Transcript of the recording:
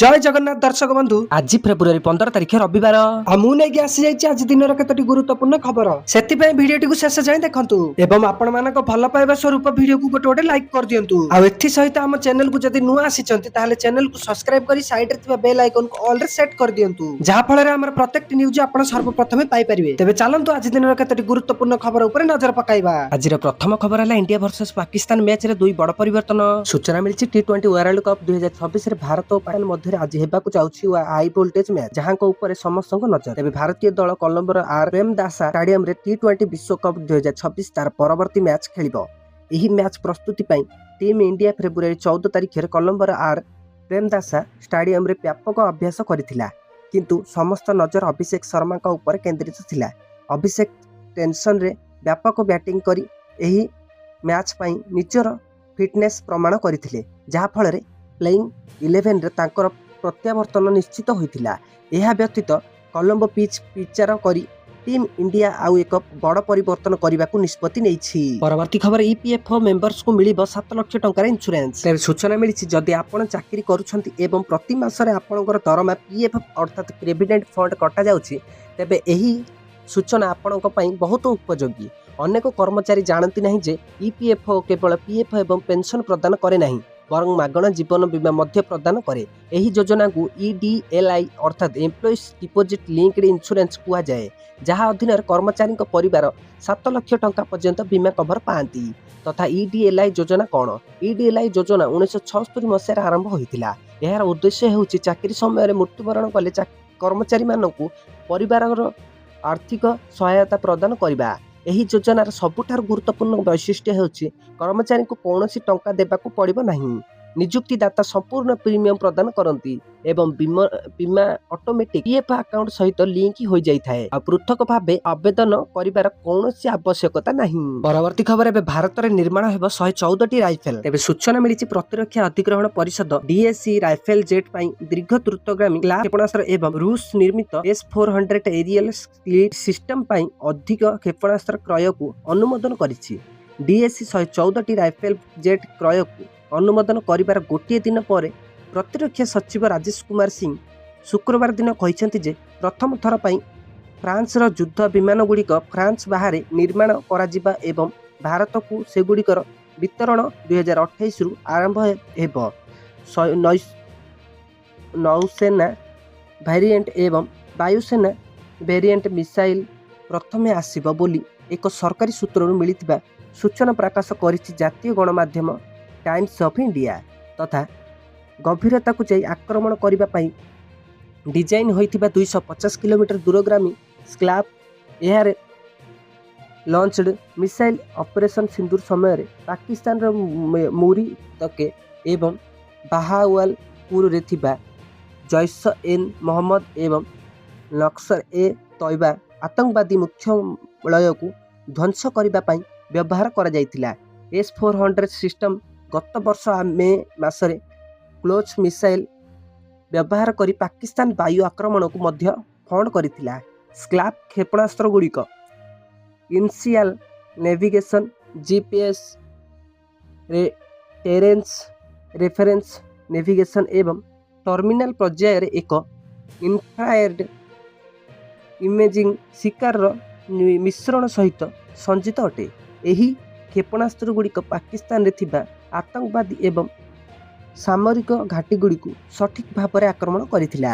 जय जगन्नाथ दर्शक बंधु आज फेब्रुआरी 15 तारिख रविवार मुझे आसी आज दिन कतोटी गुरुत्वपूर्ण खबर से भिडियो शेष जाए देखु एवं आपण मान भल पाइबा स्वरूप भिडियो को गोटे गोटे लाइक कर दिंतु आथि सहित आम चैनल को जब नुआ आसी चैनल को सब्सक्राइब कर साइड बेल आइकन को ऑल सेट कर दिंतु जहाँ फल प्रत्येक न्यूज आप सर्वप्रथम पाइपर तेज चलतु आज दिन कतोटी गुरुत्वपूर्ण खबर उपर नजर पकाइबा। आज प्रथम खबर है इंडिया वर्सेस पाकिस्तान मैच रे दुई बड़ परिवर्तन सूचना मिली T20 वर्ल्ड कप 2026 भारत और पाकिस्तान मध्य आज हेबाकु जाउछि हाई वोल्टेज मैच जहां को ऊपर समस्त नजर। तेज भारतीय दल कोलंबोर आर प्रेमदासा स्टेडियम रे T20 विश्व कप 2026 तार परवर्ती मैच खेलिबो। एही मैच प्रस्तुति पई टीम इंडिया फेब्रुआरी 14 तारिख रे कोलंबोर आर प्रेमदासा स्टेडियम रे व्यापक अभ्यास करिथिला किंतु समस्त नजर अभिषेक शर्मा का ऊपर केंद्रित थिला। अभिषेक टेंशन रे व्यापक बैटिंग करी एही मैच पई निजर फिटनेस प्रमाण करथिले जहा फल रे प्लेइंग 11 रे तांकर प्रत्यावर्तन निश्चित होइथिला। एहा व्यतीत कोलंबो पिच विचार करी टीम इंडिया आउ एक बड़ परिवर्तन करने को निष्पत्ति नेछि। परवर्ती खबर EPFO मेंबर्स को मिलिबो 7 लाख टंकार इंश्योरेंस। तेरे सूचना मिली जदि आपण चाकरी करूछंती एवं प्रति मासरे आपनकर दरमा PF अर्थात प्रोविडेंट फंड कटा जाउछि तेबे एही सूचना आपनक पई बहुत उपयोगी। अनेक कर्मचारी जानती नहीं जे EPFO केवल PF एवं पेंशन प्रदान करे नहीं बरं मागणा जीवन बीमा मध्य प्रदान करे। एही योजना को EDLI अर्थात एम्प्लॉइज डिपोजिट लिंक्ड इंश्योरेंस कुआ जाए जहां अधीन कर्मचारी परिवार 7 लाख टंका पर्यंत बीमा कवर पाती। तथा EDLI योजना कौन? EDLI योजना 1976 मसीह आरंभ होइतिला। यार उद्देश्य हेउछि चाकरी समय मृत्युवरण कले कर्मचारी मानकु परिवार आर्थिक सहायता प्रदान करबा। एही योजनार सबुठार गुरुत्वपूर्ण वैशिष्ट्य हेउछि कर्मचारी को कौनसी टंका देबाकू पड़िबो नहीं। नियुक्तिदाता संपूर्ण प्रीमियम प्रदान करती एवं बीमा ऑटोमेटिक PF अकाउंट सहित लिंक हो जाए आ पृथक भावे आवेदन करिवार कौनसी आवश्यकता नहीं। परवर्ती खबर एबे भारत रे निर्माण हेबो 114 राइफल। एबे सूचना मिली प्रतिरक्षा अधिग्रहण परिषद DSC राइफल जेट पई दीर्घ द्रुतगामी क्षेपणास्त्र एवं रूस निर्मित S-400 एरियल सिस्टम पई अधिक क्षेपणास्त्र क्रय को अनुमोदन करिछि। DSC 114 राइफल जेट क्रय को अनुमोदन करिबार गोटे दिन पर प्रतिरक्षा सचिव राजेश कुमार सिंह शुक्रवार दिन कहिसेंति जे प्रथम थर पई फ्रांस रो युद्ध विमान गुड़िक फ्रांस बाहर निर्माण कराजिबा एवं भारत को सेगुड़िकर वितरण 2028 रु आरंभ हेबो। नौसेना वेरिएंट एवं वायुसेना वेरिएंट मिसाइल प्रथमे आसीबो बोली एक सरकारी सूत्रରୁ मिलिथिबा सूचना प्रकाश करिछि जातीय गणमाध्यम टाइम्स ऑफ इंडिया। तथा गभीरता को जाई आक्रमण करने पाई डिजाइन होइथिबा 250 किलोमीटर दूरगामी स्क्लैप एयर लॉन्च्ड मिसाइल ऑपरेशन सिंदूर समय रे पाकिस्तान रो मुरी तके एवं बहावलपुर रे थिबा जैश-ए-मोहम्मद एवं लश्कर-ए-तैयबा आतंकवादी मुख्यालय को ध्वंस करने पाई व्यवहार करा जायतिला। S-400 सिस्टम गत वर्ष मे मासरे क्लोज मिसाइल व्यवहार करी पाकिस्तान वायु आक्रमण को मध्य फंड करिथिला। स्क्लैप क्षेपणास्त्र गुड़िक initial navigation GPS terrain reference navigation एवं टर्मिनल पर्यायर एक इंफ्रारेड इमेजिंग शिकार मिश्रण सहित संजित अटे। एही क्षेपणास्त्र गुड़िक पाकिस्तान रे थिबा आतंकवादी एवं सामरिक घाटी गुड़ी को सठिक भाव में आक्रमण करिथिला।